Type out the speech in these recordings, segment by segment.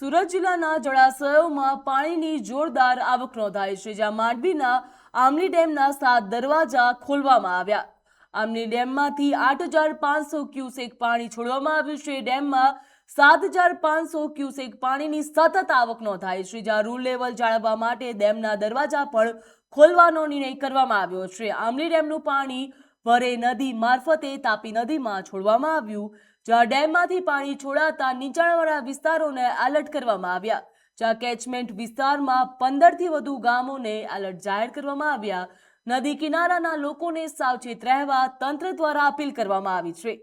સુરત જિલ્લાના જળાશયોમાં પાણીની જોરદાર આવક નોંધાઈ છે, જ્યાં માંડવીના આમલી ડેમના 7 દરવાજા ખોલવામાં આવ્યા। આમલી ડેમમાંથી 8,500 ક્યુસેક પાણી છોડવામાં આવ્યું છે। ડેમમાં 7,500 ક્યુસેક પાણીની સતત આવક નોંધાઈ છે, જ્યાં રૂલ લેવલ જાળવવા માટે ડેમના દરવાજા પણ ખોલવાનો નિર્ણય કરવામાં આવ્યો છે। આમલી ડેમનું પાણી વરે નદી મારફતે તાપી નદીમાં છોડવામાં આવ્યું, જ્યાં ડેમમાંથી પાણી છોડાતા નીચાણવાળા વિસ્તારોને એલર્ટ કરવામાં આવ્યા, જ્યાં કેચમેન્ટ વિસ્તારમાં 15થી વધુ ગામોને એલર્ટ જાહેર કરવામાં આવ્યા। નદી કિનારાના લોકોને સાવચેત રહેવા તંત્ર દ્વારા અપીલ કરવામાં આવી છે,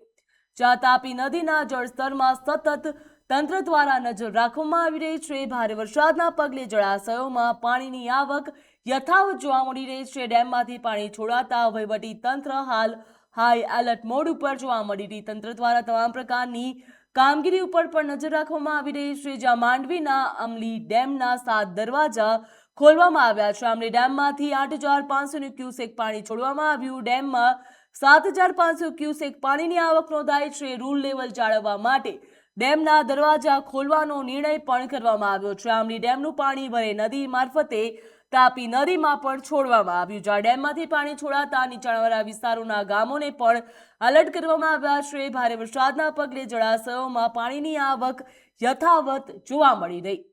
જ્યાં તાપી નદીના જળસ્તરમાં સતત તંત્ર દ્વારા નજર રાખવામાં આવી રહી છે। ભારે વરસાદના પગલે જળાશયોમાં પાણીની આવક યથાવત જોવા મળી રહી છે। ડેમમાંથી પાણી છોડાતા વહીવટી તંત્ર હાલ હાઈ એલર્ટ મોડ ઉપર જોવા મળી રહી। તંત્ર દ્વારા તમામ પ્રકારની કામગીરી ઉપર પણ નજર રાખવામાં આવી રહી છે, જ્યાં માંડવીના અમલી ડેમના 7 દરવાજા ખોલવામાં આવ્યા છે। અમલી ડેમમાંથી 8,500 ક્યુસેક પાણી છોડવામાં આવ્યું। ડેમમાં 7,500 ક્યુસેક પાણીની આવક નોંધાઈ છે। રૂલ લેવલ જાળવવા માટે ડેમના દરવાજા ખોલવાનો નિર્ણય પણ કરવામાં આવ્યો છે। આમલી ડેમનું પાણી વરે નદી મારફતે તાપી નદીમાં પણ છોડવામાં આવ્યું, જ્યાં ડેમમાંથી પાણી છોડાતા નીચાણવાળા વિસ્તારોના ગામોને પણ એલર્ટ કરવામાં આવ્યા છે। ભારે વરસાદના પગલે જળાશયોમાં પાણીની આવક યથાવત જોવા મળી રહી।